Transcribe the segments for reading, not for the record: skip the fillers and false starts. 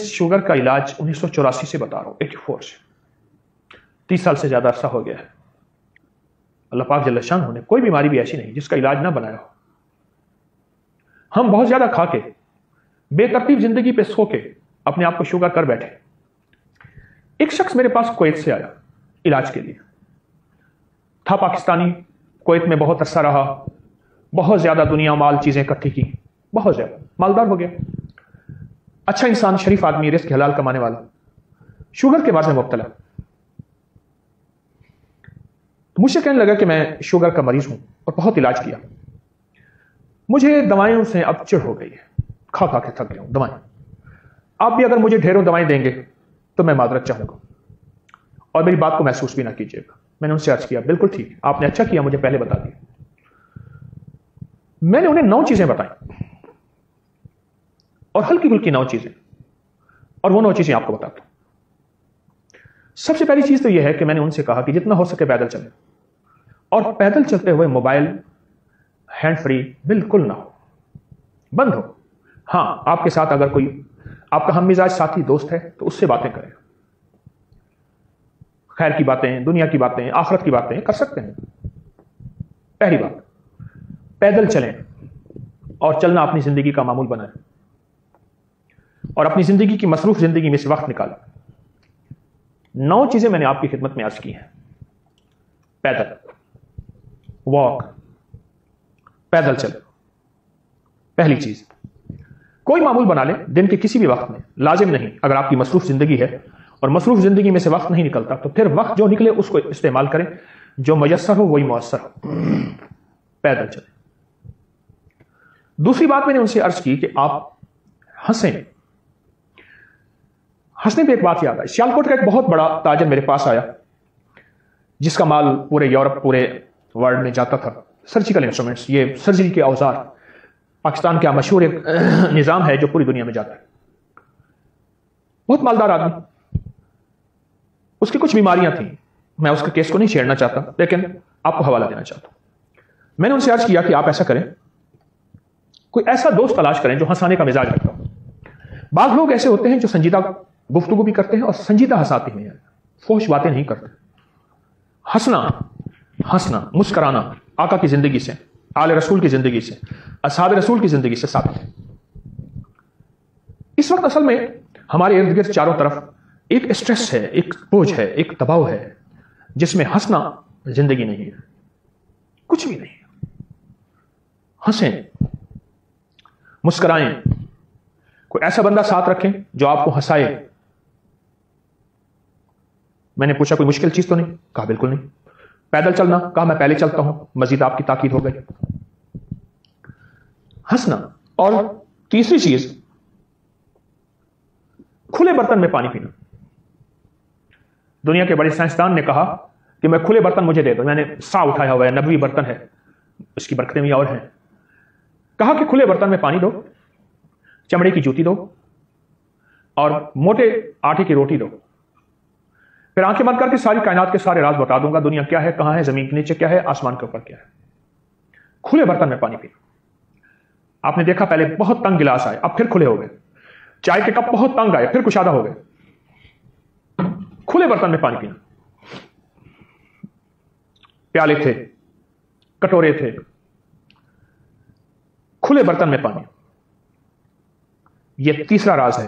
Sugar کا علاج 1984 سے بتا رہا ہوں، 84 سے، 30 سال سے زیادہ عرصہ ہو گیا ہے۔ اللہ پاک جل شانہ نے کوئی بیماری بھی ایسی نہیں جس کا علاج نہ بنایا ہو۔ ہم بہت زیادہ کھا کے، بے ترتیب زندگی پہ سو کے اپنے آپ کو شوگر کر بیٹھے۔ ایک شخص میرے پاس کویت سے آیا علاج کے لیے، تھا پاکستانی، کویت میں بہت عرصہ رہا، بہت زیادہ دنیا مال چیزیں اکٹھی کی، بہت زیادہ مالدار ہو گیا، اچھا انسان، شریف آدمی، رزق حلال کمانے والا، شوگر کے بعد میں مبتلا۔ مجھ سے کہنے لگا کہ میں شوگر کا مریض ہوں اور بہت علاج کیا، مجھے دوائیوں سے اب چڑ ہو گئی ہے، کھا کھا کے تھک گیا ہوں دوائیں۔ آپ بھی اگر مجھے ڈھیروں دوائیں دیں گے تو میں معذرت چاہوں گا اور میری بات کو محسوس بھی نہ کیجیے گا۔ میں نے ان سے عرض کیا بالکل ٹھیک، آپ نے اچھا کیا مجھے پہلے بتا دیا۔ میں نے انہیں 9 چیزیں بتائیں اور ہلکی پھلکی 9 چیزیں، اور وہ 9 چیزیں آپ کو بتاتا ہوں۔ سب سے پہلی چیز تو یہ ہے کہ میں نے ان سے کہا کہ جتنا ہو سکے پیدل چلیں، اور پیدل چلتے ہوئے موبائل ہینڈ فری بالکل نہ ہو، بند ہو۔ ہاں، آپ کے ساتھ اگر کوئی آپ کا ہم مزاج ساتھی دوست ہے تو اس سے باتیں کریں، خیر کی باتیں، دنیا کی باتیں، آخرت کی باتیں کر سکتے ہیں۔ پہلی بات، پیدل چلیں اور چلنا اپنی زندگی کا معمول بنائیں اور اپنی زندگی کی مصروف زندگی میں سے وقت نکالیں۔ 9 چیزیں میں نے آپ کی خدمت میں عرض کی ہیں۔ پیدل واک، پیدل چل، پہلی چیز۔ کوئی معمول بنا لیں دن کے کسی بھی وقت میں، لازم نہیں، اگر آپ کی مصروف زندگی ہے اور مصروف زندگی میں سے وقت نہیں نکلتا تو پھر وقت جو نکلے اس کو استعمال کریں، جو میسر ہو وہی مؤثر ہو، پیدل چلیں۔ دوسری بات میں نے ان سے عرض کی کہ آپ ہنسیں۔ ہنسنے پہ ایک بات یاد آئی، سیالکوٹ کا ایک بہت بڑا تاجر میرے پاس آیا جس کا مال پورے یورپ، پورے ورلڈ میں جاتا تھا، سرجیکل انسٹرومنٹس، یہ سرجری کے اوزار، پاکستان کا مشہور ایک نظام ہے جو پوری دنیا میں جاتا ہے۔ بہت مالدار آدمی، اس کی کچھ بیماریاں تھیں، میں اس کے کیس کو نہیں چھیڑنا چاہتا لیکن آپ کو حوالہ دینا چاہتا ہوں۔ میں نے ان سے عرض کیا کہ آپ ایسا کریں، کوئی ایسا دوست تلاش کریں جو ہنسانے کا مزاج رکھتا ہو۔ بعض لوگ ایسے ہوتے ہیں جو سنجیدہ گفتگو بھی کرتے ہیں اور سنجیدہ ہنساتے ہیں، فحش باتیں نہیں کرتے۔ ہنسنا، مسکرانا آقا کی زندگی سے، آل رسول کی زندگی سے، اصحاب رسول کی زندگی سے ثابت ہے۔ اس وقت اصل میں ہمارے ارد گرد چاروں طرف ایک اسٹریس ہے، ایک بوجھ ہے، ایک دباؤ ہے جس میں ہنسنا زندگی نہیں ہے، کچھ بھی نہیں۔ ہنسیں، مسکرائیں، کوئی ایسا بندہ ساتھ رکھیں جو آپ کو ہنسائے۔ میں نے پوچھا کوئی مشکل چیز تو نہیں؟ کہا بالکل نہیں۔ پیدل چلنا؟ کہا میں پہلے چلتا ہوں، مزید آپ کی تاکید ہو گئی۔ ہنسنا، اور تیسری چیز کھلے برتن میں پانی پینا۔ دنیا کے بڑے سائنسدان نے کہا کہ میں کھلے برتن مجھے دے دو، میں نے سا اٹھایا ہوا ہے، نبوی برتن ہے، اس کی برکتیں بھی اور ہیں۔ کہا کہ کھلے برتن میں پانی دو، چمڑے کی جوتی دو اور موٹے آٹے کی روٹی دو، پھر آنکھیں بند کر کے ساری کائنات کے سارے راز بتا دوں گا، دنیا کیا ہے، کہاں ہے، زمین کے نیچے کیا ہے، آسمان کے اوپر کیا ہے۔ کھلے برتن میں پانی پینا۔ آپ نے دیکھا پہلے بہت تنگ گلاس آئے، اب پھر کھلے ہو گئے، چائے کے کپ بہت تنگ آئے، پھر کشادہ ہو گئے۔ کھلے برتن میں پانی پینا، پیالے تھے، کٹورے تھے، کھلے برتن میں پانی۔ یہ تیسرا راز ہے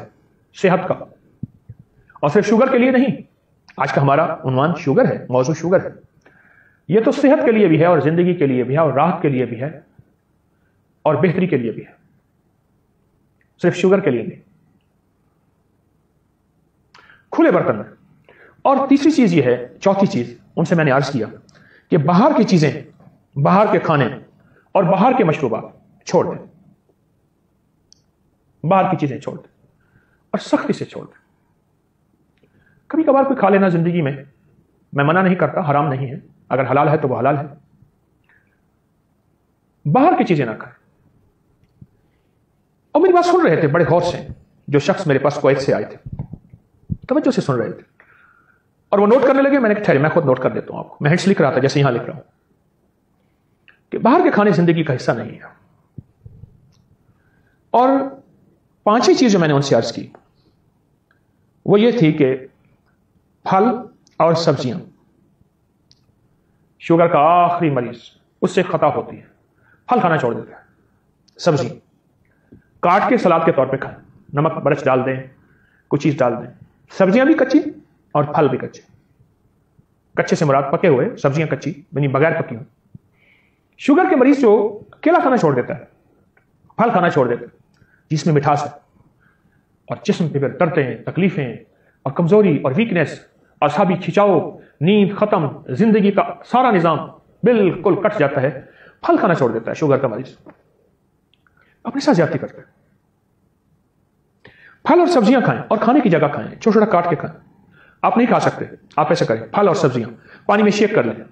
صحت کا، اور صرف شوگر کے لیے نہیں، آج کا ہمارا عنوان شوگر ہے، موضوع شوگر ہے، یہ تو صحت کے لیے بھی ہے اور زندگی کے لیے بھی ہے اور راحت کے لیے بھی ہے اور بہتری کے لیے بھی ہے، صرف شوگر کے لیے نہیں، کھلے برتن میں۔ اور تیسری چیز یہ ہے، چوتھی چیز ان سے میں نے عرض کیا کہ باہر کی چیزیں، باہر کے کھانے اور باہر کے مشروبات چھوڑ دیں، باہر کی چیزیں چھوڑ دیں اور سختی سے چھوڑ دیں۔ کبھی کبھار کوئی کھا لینا زندگی میں منع نہیں کرتا، حرام نہیں ہے، اگر حلال ہے تو وہ حلال ہے، باہر کی چیزیں نہ کھائیں۔ اور میری بات سن رہے تھے بڑے غور سے جو شخص میرے پاس کویت سے آئے تھے، توجہ سے سن رہے تھے اور وہ نوٹ کرنے لگے۔ میں نے کہا ٹھہرے، میں خود نوٹ کر دیتا ہوں آپ کو، میں ہنٹس لکھ رہا تھا جیسے یہاں لکھ رہا ہوں کہ باہر کے کھانے زندگی کا حصہ نہیں ہے۔ اور 5ویں چیز جو میں نے ان سے عرض کی वो ये थी कि फल और सब्जियां, शुगर का आखिरी मरीज उससे खता होती है, फल खाना छोड़ देता है, सब्जी काट के सलाद के तौर पे खाएं, नमक मिर्च डाल दें, कुछ चीज डाल दें। सब्जियां भी कच्ची और फल भी कच्चे। कच्चे से मुराद पके हुए, सब्जियां कच्ची यानी बगैर पकी हुई। शुगर के मरीज जो केला खाना छोड़ देता है, फल खाना छोड़ देता है, जिसमें मिठास है, और जिस्म पे फिर दर्दें, तकलीफें और कमजोरी और वीकनेस, असाबी खिंचाव, नींद खत्म, जिंदगी का सारा निजाम बिल्कुल कट जाता है, फल खाना छोड़ देता है शुगर का मरीज। अपने साथ ज्यादती करते हैं। फल और सब्जियां खाएं और खाने की जगह खाएं, छोटा छोटा काट के खाएं। आप नहीं खा सकते, आप ऐसे करें, फल और सब्जियां पानी में शेक कर लें,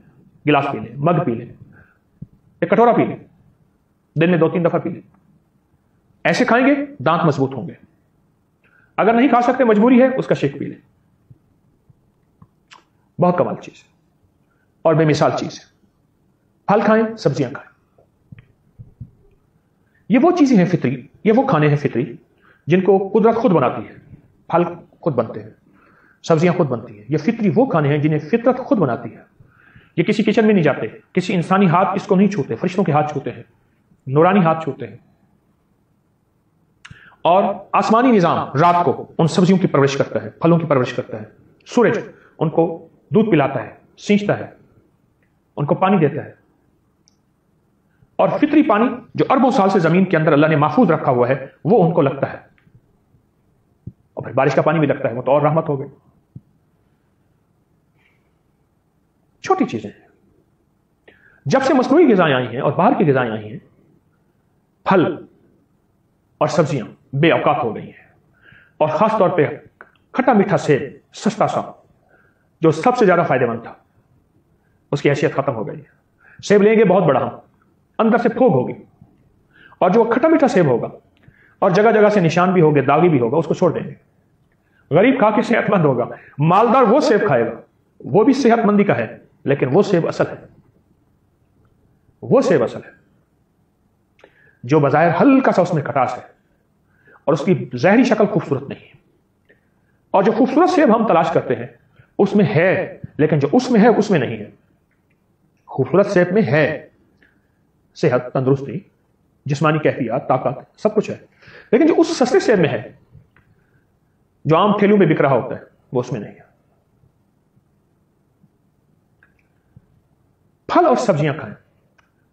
गिलास पी लें, मग पी लें, एक कटोरा पी लें, दिन में 2-3 दफा पी लें। ऐसे खाएंगे दांत मजबूत होंगे। अगर नहीं खा सकते, मजबूरी है, उसका शेक पी लें। बहुत कमाल चीज है और बेमिसाल चीज है। फल खाएं, सब्जियां खाएं। ये वो चीजें हैं फितरी, ये वो खाने हैं फितरी जिनको कुदरत खुद बनाती है। फल खुद बनते हैं, सब्जियां खुद बनती हैं। ये फितरी वो खाने हैं जिन्हें फितरत खुद बनाती है। ये किसी किचन में नहीं जाते, किसी इंसानी हाथ इसको नहीं छूते, फरिश्तों के हाथ छूते हैं, नूरानी हाथ छूते हैं। और आसमानी निजाम रात को उन सब्जियों की परवरिश करता है, फलों की परवरिश करता है। सूरज उनको दूध पिलाता है, सींचता है, उनको पानी देता है। और फितरी पानी जो अरबों साल से जमीन के अंदर अल्लाह ने महफूज रखा हुआ है, वो उनको लगता है। और फिर बारिश का पानी भी लगता है, वो तो और रहमत हो गई। छोटी चीजें हैं। जब से मसनूई ग़िज़ाएं आई हैं और बाहर की ग़िज़ाएं आई हैं, फल और सब्जियां बेऔकात हो गई हैं। और खास तौर पे खट्टा मीठा सेब, सस्ता सा, जो सबसे ज्यादा फायदेमंद था, उसकी हैसियत खत्म हो गई है। सेब लेंगे बहुत बड़ा, हम अंदर से फोग होगी, और जो खट्टा मीठा सेब होगा और जगह जगह से निशान भी होंगे, दागी भी होगा, उसको छोड़ देंगे। गरीब खा के सेहतमंद होगा, मालदार वो सेब खाएगा, वो भी सेहतमंदी का है, लेकिन वो सेब असल है, वो सेब असल है जो बजाय हल्का सा उसमें खटास है और उसकी जहरी शक्ल खूबसूरत नहीं है। और जो खूबसूरत सेब हम तलाश करते हैं उसमें है, लेकिन जो उसमें है उसमें नहीं है। खूबसूरत सेब में है सेहत, तंदुरुस्ती, जिस्मानी कैफियत, ताकत, सब कुछ है, लेकिन जो उस सस्ते सेब में है, जो आम ठेलों में बिक रहा होता है, वो उसमें नहीं है। फल और सब्जियां खाएं,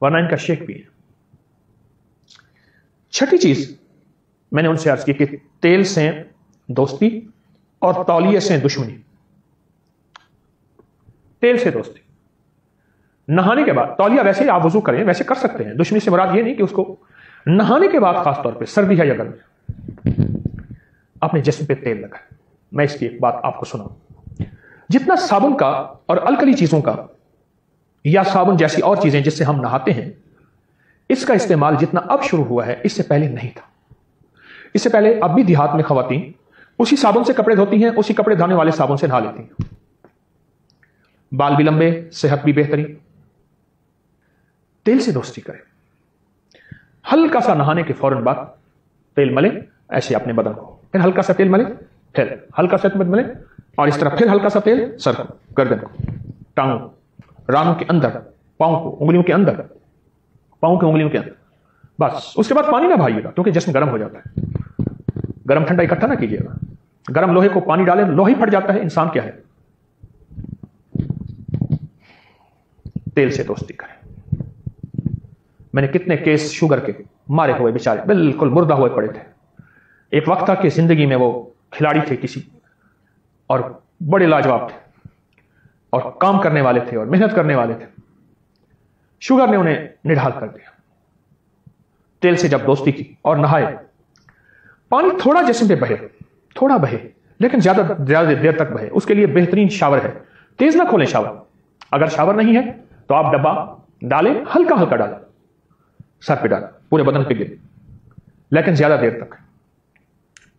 वरना इनका शेक पिए। छठी चीज मैंने उनसे अर्ज की कि तेल से दोस्ती और तौलिए से दुश्मनी। तेल से दोस्ती, नहाने के बाद, तौलिया वैसे आप वजू करें, वैसे कर सकते हैं, दुश्मनी से मुराद ये नहीं कि उसको नहाने के बाद, खास तौर पे सर्दी है या गर्मी, अपने जिस्म पे तेल लगाए। मैं इसकी एक बात आपको सुनाऊं। जितना साबुन का और अलकली चीजों का या साबुन जैसी और चीजें जिससे हम नहाते हैं, इसका इस्तेमाल जितना अब शुरू हुआ है, इससे पहले नहीं था। इससे पहले अब भी देहात में खवातीन उसी साबुन से कपड़े धोती हैं, उसी कपड़े धोने वाले साबुन से नहा लेती हैं। बाल भी लंबे, सेहत भी बेहतरीन। तेल से दोस्ती करें। हल्का सा नहाने के फौरन बाद तेल मले ऐसे अपने बदन को, फिर हल्का सा तेल मले, फिर हल्का सा तेल मले, और इस तरह फिर हल्का सा तेल सर को, गर्दन को, टांगों, रानों के अंदर, पांव को, उंगलियों के अंदर, पांव के उंगलियों के अंदर। बस उसके बाद पानी ना भाइएगा, क्योंकि जिस्म गर्म हो जाता है। गर्म ठंडा इकट्ठा ना कीजिएगा। गर्म लोहे को पानी डालें, लोहा फट जाता है। इंसान क्या है? तेल से दोस्ती करें। मैंने कितने केस शुगर के मारे हुए, बेचारे बिल्कुल मुर्दा हुए पड़े थे। एक वक्त था कि जिंदगी में वो खिलाड़ी थे किसी, और बड़े लाजवाब थे, और काम करने वाले थे, और मेहनत करने वाले थे। शुगर ने उन्हें निढाल कर दिया। तेल से जब दोस्ती की और नहाए, पानी थोड़ा जिस्म पे बहे, थोड़ा बहे, लेकिन ज्यादा देर तक बहे। उसके लिए बेहतरीन शावर है। तेज ना खोलें शावर। अगर शावर नहीं है तो आप डब्बा डालें, हल्का हल्का डालें, सर पे डालें, पूरे बदन पे गिरे, लेकिन ज्यादा देर तक।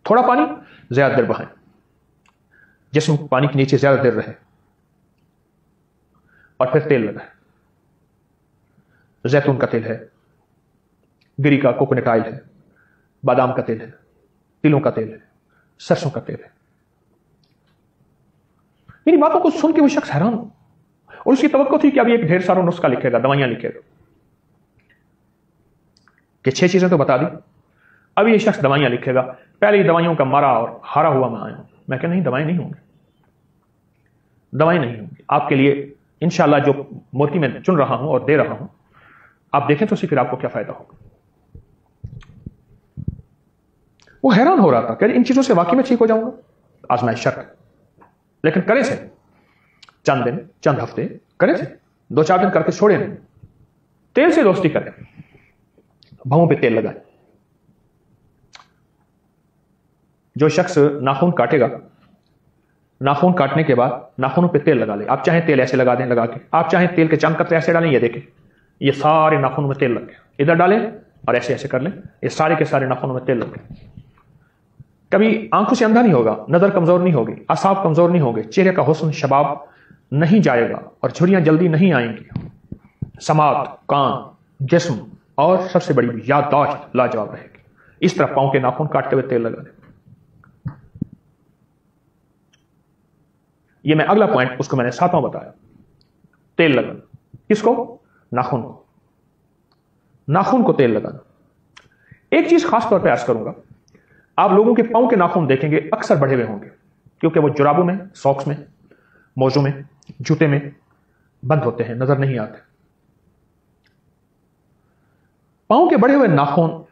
थोड़ा पानी ज्यादा देर बहाएं, जिस्म पानी के नीचे ज्यादा देर रहे, और फिर तेल लगाएं। जैतून का तेल है, गिरी का कोकोनट ऑयल है, बादाम का तेल है, तिलों का तेल है, सरसों का तेल है। मेरी बातों को सुन के वो शख्स हैरान, और उसकी तवक्को थी कि अभी एक ढेर सारा नुस्खा लिखेगा, दवाइयां लिखेगा, कि 6 चीजें तो बता दी, अभी ये शख्स दवाइयां लिखेगा। पहले ही दवाइयों का मारा और हारा हुआ मैं आया हूं। मैं कहा नहीं, दवाएं नहीं होंगी, दवाएं नहीं होंगी आपके लिए। इंशाल्लाह जो मोती मैं चुन रहा हूं और दे रहा हूं, आप देखें तो फिर आपको क्या फायदा होगा। वो हैरान हो रहा था कि इन चीजों से वाकई में ठीक हो जाऊंगा। आजमाइश शर्त, लेकिन करे से चंद दिन, चंद हफ्ते करे से, 2-4 दिन करके छोड़े नहीं। तेल से दोस्ती करें, भवों पे तेल लगाए। जो शख्स नाखून काटेगा, नाखून काटने के बाद नाखूनों पे तेल लगा ले। आप चाहें तेल ऐसे लगा दें, लगा के आप चाहें तेल के चंद कतरे ऐसे डालें, ये देखें ये सारे नाखूनों में तेल लग गया, इधर डालें और ऐसे ऐसे कर लें, ये सारे के सारे नाखूनों में तेल लग गए। कभी आंखों से अंधा नहीं होगा, नजर कमजोर नहीं होगी, असाब कमजोर नहीं होंगे, चेहरे का हुस्न शबाब नहीं जाएगा और झुर्रियां जल्दी नहीं आएंगी, समात, कान, जिस्म और सबसे बड़ी याददाश्त लाजवाब रहेगी। इस तरह पांव के नाखून काटते हुए तेल लगा दें। ये मैं अगला पॉइंट, उसको मैंने 7वां बताया, तेल लगाना। किसको? नाखून को, नाखून को तेल लगाना। एक चीज खास तौर पे अर्ज करूंगा, आप लोगों के पांव के नाखून देखेंगे अक्सर बढ़े हुए होंगे, क्योंकि वो जुराबों में, सॉक्स में, मोजों में, जूते में बंद होते हैं, नजर नहीं आते। पांव के बढ़े हुए नाखून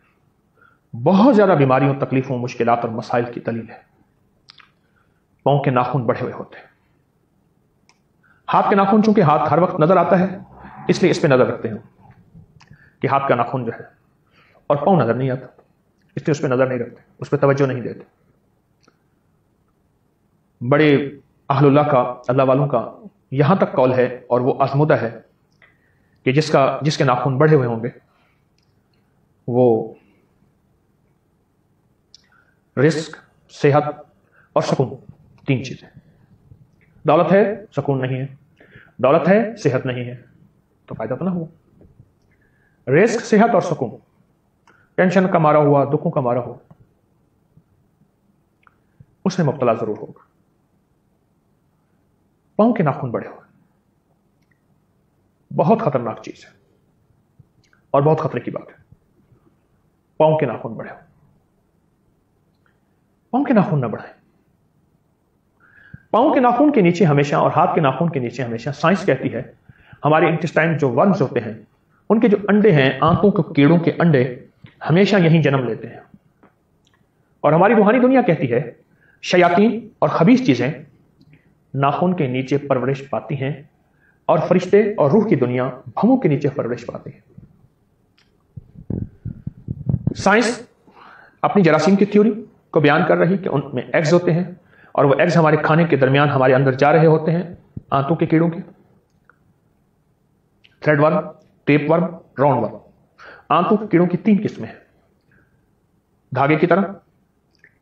बहुत ज्यादा बीमारियों, तकलीफों, मुश्किलात और मसाइल की दलील है। पांव के नाखून बढ़े हुए होते हैं। हाथ के नाखून, चूंकि हाथ हर वक्त नजर आता है, इसलिए इस पे नजर रखते हैं कि हाथ का नाखून जो है, और पांव नजर नहीं आता, इसलिए उस पर नजर नहीं रखते, उस पर तवज्जो नहीं देते। बड़े अहलुल्लाह का, अल्लाह वालों का यहां तक कौल है, और वो आजमुदा है, कि जिसके नाखून बढ़े हुए होंगे वो रिस्क, सेहत और सुकून, 3 चीजें। दौलत है, सुकून नहीं है, दौलत है, सेहत नहीं है, तो फायदा तो ना हुआ। रिस्क, सेहत और सुकून, टेंशन का मारा हुआ, दुखों का मारा हुआ, उसमें मुब्तला जरूर होगा। पांव के नाखून बढ़े हुए बहुत खतरनाक चीज है और बहुत खतरे की बात है। पांव के नाखून बढ़े हुए, पांव के नाखून न बढ़ाएं। पांव के नाखून के नीचे हमेशा, और हाथ के नाखून के नीचे हमेशा, साइंस कहती है हमारे इंटेस्टाइन जो वर्म्स होते हैं, उनके जो अंडे हैं, आंतों के कीड़ों के अंडे हमेशा यहीं जन्म लेते हैं। और हमारी रूहानी दुनिया कहती है शयातीन और खबीस चीजें नाखून के नीचे परवरिश पाती हैं, और फरिश्ते और रूह की दुनिया भवों के नीचे परवरिश पाती है। साइंस अपनी जरासीम की थ्योरी को बयान कर रही कि उनमें एग्स होते हैं, और वो एग्स हमारे खाने के दरमियान हमारे अंदर जा रहे होते हैं, आंतों के कीड़ों के। Thread worm, tape worm, round worm. आंतों के कीड़ों की 3 किस्में हैं, धागे की तरह,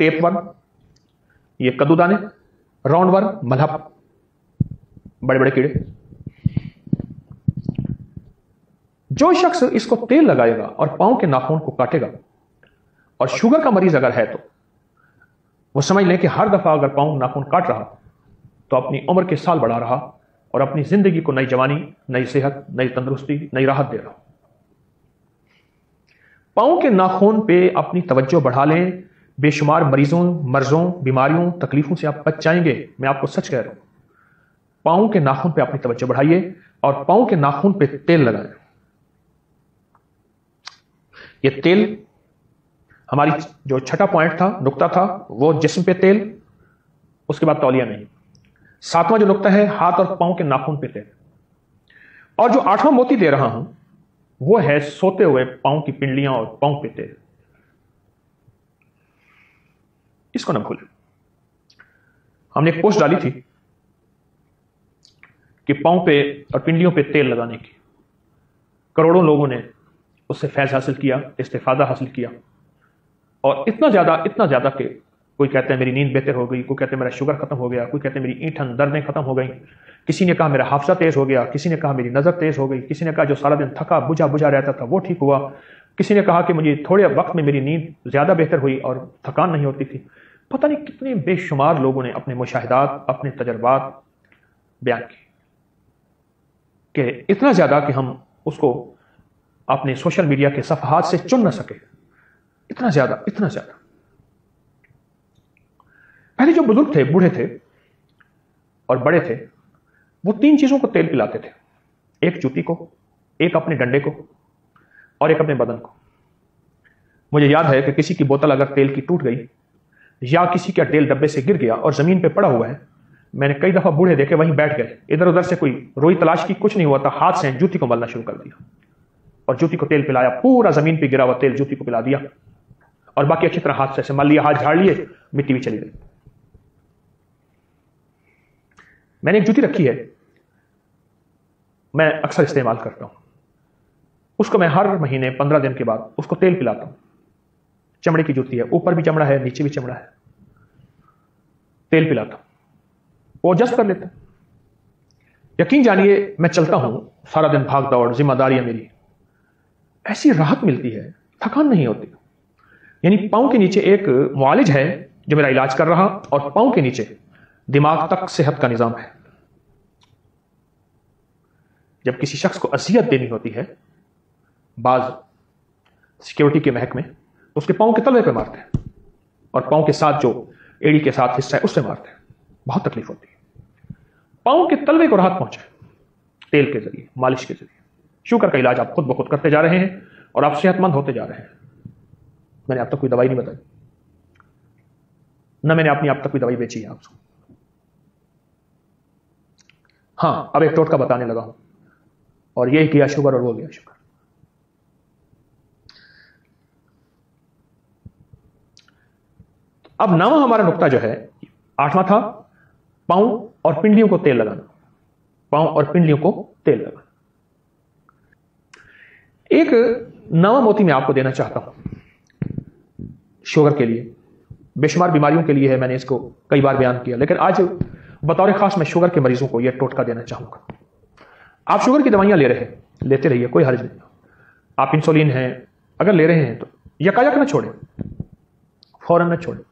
टेप वर्म, ये कद्दूदाने, राउंड वर्म, मलहब, बड़े बड़े कीड़े। जो शख्स इसको तेल लगाएगा और पांव के नाखून को काटेगा, और शुगर का मरीज अगर है तो वो समझ लें कि हर दफा अगर पांव नाखून काट रहा तो अपनी उम्र के साल बढ़ा रहा, और अपनी जिंदगी को नई जवानी, नई सेहत, नई तंदुरुस्ती, नई राहत दे रहा। पांव के नाखून पे अपनी तवज्जो बढ़ा लें, बेशुमार मरीजों, मर्जों, बीमारियों, तकलीफों से आप बच जाएंगे। मैं आपको सच कह रहा हूं, पांव के नाखून पे अपनी तवज्जो बढ़ाइए और पांव के नाखून पे तेल लगाएं। ये तेल, हमारी जो छठा पॉइंट था, नुक्ता था, वो जिस्म पे तेल, उसके बाद तौलिया नहीं। 7वां जो नुक्ता है, हाथ और पांव के नाखून पे तेल। और जो 8वां मोती दे रहा हूं वो है सोते हुए पांव की पिंडलियां और पांव पे तेल। इसको ना भूलें। हमने एक पोस्ट डाली थी कि पांव पे और पिंडलियों पे तेल लगाने की, करोड़ों लोगों ने उससे फैज हासिल किया, इस्तेफादा हासिल किया, और इतना ज्यादा कि कोई कहते हैं मेरी नींद बेहतर हो गई, कोई कहते हैं मेरा शुगर खत्म हो गया, कोई कहते हैं मेरी ईंठन दर्दें खत्म हो गई, किसी ने कहा मेरा हाफजा तेज हो गया, किसी ने कहा मेरी नजर तेज हो गई, किसी ने कहा जो सारा दिन थका बुझा रहता था वो ठीक हुआ, किसी ने कहा कि मुझे थोड़े वक्त में मेरी नींद ज्यादा बेहतर हुई और थकान नहीं होती थी। पता नहीं कितने बेशुमार लोगों ने अपने मुशाहिदात, अपने तजर्बात بیان کی کہ اتنا زیادہ کہ ہم اس کو اپنے سوشل میڈیا کے صفحات سے چن نہ سکے، اتنا زیادہ اتنا زیادہ۔ پہلے جو بزرگ تھے، بوڑھے تھے اور بڑے تھے، وہ 3 چیزوں کو تیل پلاتے تھے، ایک جوتی کو، ایک اپنے ڈنڈے کو، اور ایک اپنے بدن کو۔ مجھے یاد ہے کہ کسی کی بوتل اگر تیل کی ٹوٹ گئی یا کسی کا تیل ڈبے سے گر گیا اور زمین پہ پڑا ہوا ہے، میں نے کئی دفعہ بوڑھے دیکھے وہیں بیٹھ گئے، ادھر ادھر سے کوئی روئی تلاش کی، کچھ نہیں ہوا تھا، ہاتھ سے جوتی کو ملنا شروع کر دیا اور جوتی کو تیل پلایا، پورا زمین پہ گرا ہوا تیل جوتی کو پلا دیا، اور باقی اچھی طرح ہاتھ سے مل لیا، ہاتھ جھاڑ لیے، مٹی بھی چلی گئی۔ میں نے ایک جوتی رکھی ہے، میں اکثر استعمال کرتا ہوں، اس کو میں ہر مہینے 15 دن کے بعد اس کو تیل پلاتا ہوں۔ چمڑے کی جوتی ہے، اوپر بھی چمڑا ہے، نیچے بھی چمڑا ہے، تیل پلاتا ہوں، وہ ایڈجسٹ کر لیتا ہوں۔ یقین جانیے میں چلتا ہوں سارا دن، بھاگ دوڑ، ذمہ داریاں میری، ایسی راحت ملتی ہے، تھکان نہیں ہوتی۔ یعنی پاؤں کے نیچے ایک معالج ہے جو میرا علاج کر رہا، اور پاؤں کے نیچے دماغ تک صحت کا نظام ہے۔ جب کسی شخص کو اذیت دینی ہوتی ہے بعض سیکیورٹی کے محکمے، تو اس کے پاؤں کے تلوے پہ مارتے ہیں، اور پاؤں کے ساتھ جو ایڑی کے ساتھ حصہ ہے اس سے مارتے ہیں، بہت تکلیف ہوتی ہے۔ پاؤں کے تلوے کو راحت پہنچے تیل کے ذریعے، مالش کے ذریعے۔ شوگر کا علاج آپ خود بخود کرتے جا رہے ہیں اور آپ صحت مند ہوتے جا رہے ہیں۔ میں نے اب تک کوئی دوائی نہیں بتائی، نہ میں نے اپنی اب تک کوئی دوائی بیچی ہے آپ کو۔ ہاں، اب ایک ٹوٹکا بتانے لگا ہوں، اور یہ کیا شوگر اور وہ گیا شوگر۔ اب 9واں ہمارا نقطہ جو ہے، 8واں تھا پاؤں اور پنڈلیوں کو تیل لگانا، پاؤں اور پنڈلیوں کو تیل لگانا۔ ایک 9واں موتی میں آپ کو دینا چاہتا ہوں شوگر کے لیے، بے شمار بیماریوں کے لیے ہے، میں نے اس کو کئی بار بیان کیا، لیکن آج بطور خاص میں شوگر کے مریضوں کو یہ ٹوٹکا دینا چاہوں گا۔ آپ شوگر کی دوائیاں لے رہے ہیں، لیتے رہیے، کوئی حرج نہیں۔ آپ انسولین ہیں اگر لے رہے ہیں تو یکایک نہ چھوڑیں، فوراً نہ چھوڑیں۔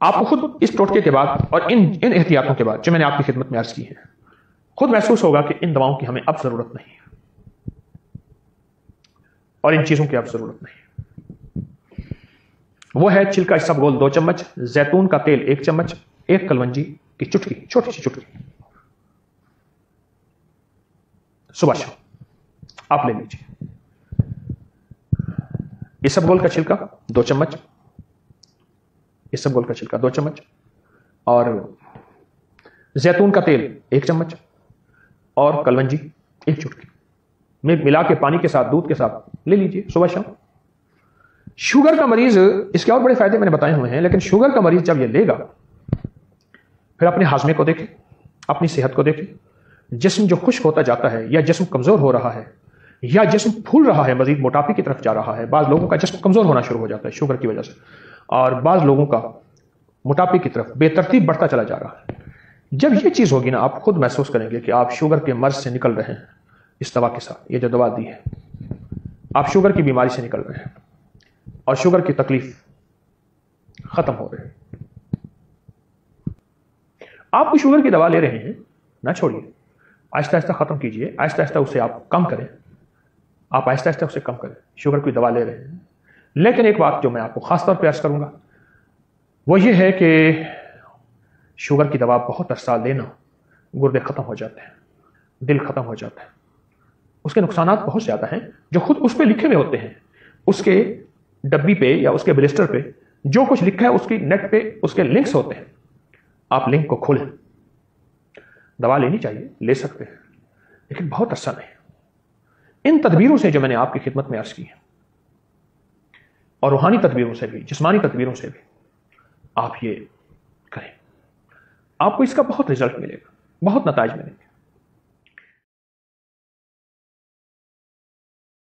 آپ کو خود اس ٹوٹکے کے بعد اور ان احتیاطوں کے بعد جو میں نے آپ کی خدمت میں عرض کی ہے، خود محسوس ہوگا کہ ان دواؤں کی ہمیں اب ضرورت نہیں ہے، اور ان چیزوں کی اب ضرورت نہیں ہے۔ وہ ہے چلکا اسبگول 2 چمچ، زیتون کا تیل 1 چمچ، ایک کلونجی کی چٹکی، چھوٹی سی چٹکی، صبح شام آپ لے لیجیے۔ اسبگول کا چھلکا 2 چمچ، اسبگول کا چھلکا 2 چمچ، اور زیتون کا تیل 1 چمچ، اور کلونجی 1 چٹکی میں ملا کے پانی کے ساتھ، دودھ کے ساتھ لے لیجیے صبح شام۔ شوگر کا مریض، اس کے اور بڑے فائدے میں نے بتائے ہوئے ہیں، لیکن شوگر کا مریض جب یہ لے گا، پھر اپنے ہاضمے کو دیکھیں، اپنی صحت کو دیکھیں، جسم جو خشک ہوتا جاتا ہے، یا جسم کمزور ہو رہا ہے، یا جسم پھول رہا ہے، مزید موٹاپے کی طرف جا رہا ہے۔ بعض لوگوں کا جسم کمزور ہونا شروع ہو جاتا ہے شوگر کی وجہ سے، اور بعض لوگوں کا موٹاپے کی طرف بے ترتیب بڑھتا چلا جا رہا ہے۔ جب یہ چیز ہوگی نا، آپ خود محسوس کریں گے کہ آپ شوگر کے مرض سے نکل رہے ہیں اس دوا کے ساتھ، یہ جو دوا دی ہے، آپ شوگر کی بیماری سے نکل رہے ہیں، اور شوگر کی تکلیف ختم ہو رہی ہے۔ آپ کو شوگر کی دوا لے رہے ہیں، نہ چھوڑیے، آہستہ آہستہ ختم کیجیے، آہستہ آہستہ اسے آپ کم کریں، آپ آہستہ آہستہ اسے کم کریں۔ شوگر کی دوا لے رہے ہیں، لیکن ایک بات جو میں آپ کو خاص طور پہ عرض کروں گا وہ یہ ہے کہ شوگر کی دوا بہت عرصہ لینا، گردے ختم ہو جاتے ہیں، دل ختم ہو جاتا ہے، اس کے نقصانات بہت زیادہ ہیں جو خود اس پہ لکھے ہوئے ہوتے ہیں، اس کے ڈبی پہ یا اس کے بلسٹر پہ جو کچھ لکھا ہے، اس کی نیٹ پہ اس کے لنکس ہوتے ہیں، آپ لنک کو کھولیں۔ دوا لینی چاہیے، لے سکتے ہیں، لیکن بہت عرصہ نہیں۔ ان تدبیروں سے جو میں نے آپ کی خدمت میں عرض کی ہے، اور روحانی تدبیروں سے بھی، جسمانی تدبیروں سے بھی آپ یہ کریں، آپ کو اس کا بہت رزلٹ ملے گا، بہت نتائج ملیں گے۔